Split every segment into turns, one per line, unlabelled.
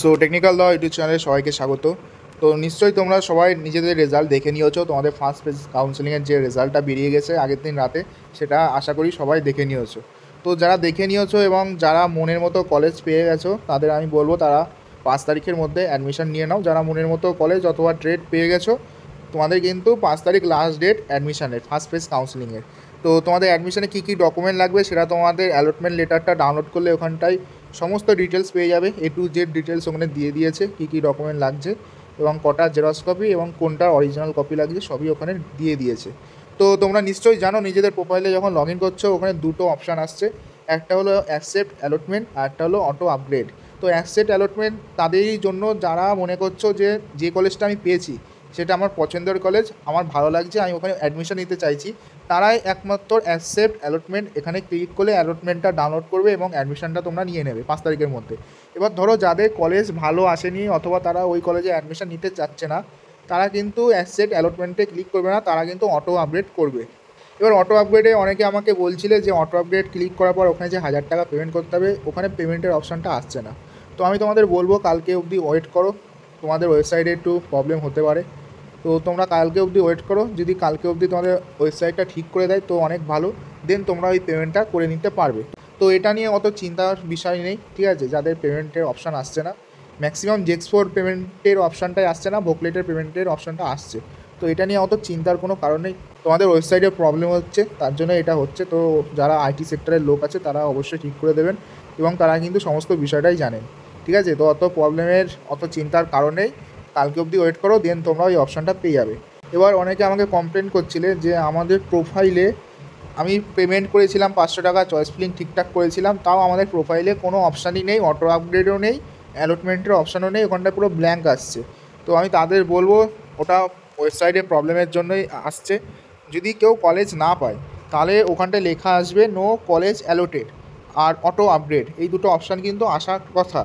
So technical ল YouTube চ্যানেলে সবাইকে স্বাগত। তো নিশ্চয়ই তোমরা সবাই নিজেদের রেজাল্ট দেখে নিয়েছো। তোমাদের ফার্স্ট ফেজ কাউন্সেলিংয়ের যে রেজাল্টটা বেরিয়ে গেছে আগের দিন রাতে, সেটা আশা করি সবাই দেখে নিয়েছো। তো যারা দেখে নিয়েছো এবং যারা মনের মতো কলেজ পেয়ে গেছো, তাদের আমি বলবো তারা 5 তারিখের মধ্যে অ্যাডমিশন নিয়ে নাও। যারা মনের মতো কলেজ অথবা ট্রেড পেয়ে গেছো, তোমাদের কিন্তু 5 তারিখ লাস্ট ডেট অ্যাডমিশনের ফার্স্ট ফেজ কাউন্সেলিংয়ের। তো তোমাদের অ্যাডমিশনে কী কী ডকুমেন্ট লাগবে সেটা তোমাদের অ্যালটমেন্ট লেটারটা ডাউনলোড করলে ওখানটায় সমস্ত ডিটেলস পেয়ে যাবে। A to Z ডিটেলস ওখানে দিয়ে দিয়েছে, কী কী ডকুমেন্ট লাগছে এবং কটা জেরক্স কপি এবং কোনটা অরিজিনাল কপি লাগছে সবই ওখানে দিয়ে দিয়েছে। তো তোমরা নিশ্চয়ই জানো, নিজেদের প্রোফাইলে যখন লগ ইন করছো ওখানে দুটো অপশান আসছে, একটা হলো অ্যাকসেপ্ট অ্যালটমেন্ট আর একটা হলো অটো আপগ্রেড। তো অ্যাকসেপ্ট অ্যালটমেন্ট তাদেরই জন্য যারা মনে করছো যে কলেজটা আমি পেয়েছি সেটা আমার পছন্দের কলেজ, আমার ভালো লাগছে, আমি ওখানে অ্যাডমিশন নিতে চাইছি, তারাই একমাত্র অ্যাকসেপ্ট অ্যালটমেন্ট এখানে ক্লিক করলে অ্যালটমেন্টটা ডাউনলোড করবে এবং অ্যাডমিশনটা তোমরা নিয়ে নেবে 5 তারিখের মধ্যে। এবার ধরো যাদের কলেজ ভালো আসেনি অথবা তারা ওই কলেজে অ্যাডমিশন নিতে চাচ্ছে না, তারা কিন্তু অ্যাকসেপ্ট অ্যালটমেন্টে ক্লিক করবে না, তারা কিন্তু অটো আপগ্রেড করবে। এবার অটো আপগ্রেডে অনেকে আমাকে বলছিলে যে অটো আপগ্রেড ক্লিক করার পর ওখানে যে 1000 টাকা পেমেন্ট করতে হবে, ওখানে পেমেন্টের অপশানটা আসছে না। তো আমি তোমাদের বলবো কালকে অবধি ওয়েট করো, তোমাদের ওয়েবসাইটে একটু প্রবলেম হতে পারে। তো তোমরা কালকে অবধি ওয়েট করো, যদি কালকে অবধি তোমাদের ওয়েবসাইটটা ঠিক করে দেয় তো অনেক ভালো, দেন তোমরা ওই পেমেন্টটা করে নিতে পারবে। তো এটা নিয়ে অত চিন্তার বিষয় নেই, ঠিক আছে। যাদের পেমেন্টের অপশান আসছে না, ম্যাক্সিমাম জেক্স4 পেমেন্টের অপশানটাই আসছে না, বুকলেটের পেমেন্টের অপশানটা আসছে। তো এটা নিয়ে অত চিন্তার কোনো কারণ নেই, তোমাদের ওয়েবসাইটে প্রবলেম হচ্ছে তার জন্য এটা হচ্ছে। তো যারা আইটি সেক্টরের লোক আছে তারা অবশ্যই ঠিক করে দেবেন এবং তারা কিন্তু সমস্ত বিষয়টাই জানেন, ঠিক আছে। তো অত প্রবলেমের অত চিন্তার কারণ নেই, কালকে অবধি ওয়েট করো, দেন তোমরা ওই অপশানটা পেয়ে যাবে। এবার অনেকে আমাকে কমপ্লেন করছিলে যে আমাদের প্রোফাইলে আমি পেমেন্ট করেছিলাম 500 টাকা, চয়েস ফিলিং ঠিকঠাক করেছিলাম, তাও আমাদের প্রোফাইলে কোনো অপশানই নেই, অটো আপগ্রেডও নেই, অ্যালটমেন্টের অপশানও নেই, ওখানটা পুরো ব্ল্যাঙ্ক আসছে। তো আমি তাদের বলবো ওটা ওয়েবসাইটে প্রবলেমের জন্যই আসছে। যদি কেউ কলেজ না পায় তাহলে ওখানটায় লেখা আসবে নো কলেজ অ্যালোটেড আর অটো আপগ্রেড, এই দুটো অপশান কিন্তু আসার কথা।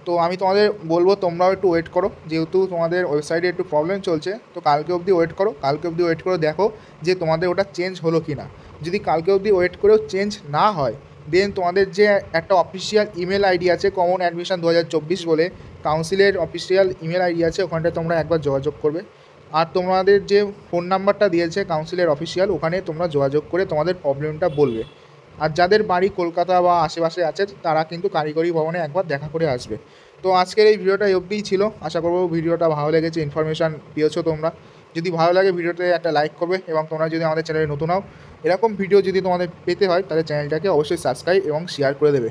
তো আমি তোমাদের বলবো তোমরাও একটু ওয়েট করো, যেহেতু তোমাদের ওয়েবসাইটে একটু প্রবলেম চলছে। তো কালকে অবধি ওয়েট করো, কালকে অবধি ওয়েট করে দেখো যে তোমাদের ওটা চেঞ্জ হলো কি না। যদি কালকে অবধি ওয়েট করেও চেঞ্জ না হয়, দেন তোমাদের যে একটা অফিসিয়াল ইমেল আইডি আছে কমন অ্যাডমিশন 2024 বলে, কাউন্সিলের অফিসিয়াল ইমেল আইডি আছে, ওখানটায় তোমরা একবার যোগাযোগ করবে। আর তোমাদের যে ফোন নাম্বারটা দিয়েছে কাউন্সিলের অফিসিয়াল, ওখানে তোমরা যোগাযোগ করে তোমাদের প্রবলেমটা বলবে। আর যাদের বাড়ি কলকাতা বা আশেপাশে আছে তারা কিন্তু কারিগরি ভবনে একবার দেখা করে আসবে। তো আজকের এই ভিডিওটা এই অবধিই ছিল, আশা করবো ভিডিওটা ভালো লেগেছে, ইনফরমেশান পেয়েছো তোমরা। যদি ভালো লাগে ভিডিওতে একটা লাইক করবে এবং তোমরা যদি আমাদের চ্যানেলে নতুন হও, এরকম ভিডিও যদি তোমাদের পেতে হয় তাহলে চ্যানেলটাকে অবশ্যই সাবস্ক্রাইব এবং শেয়ার করে দেবে।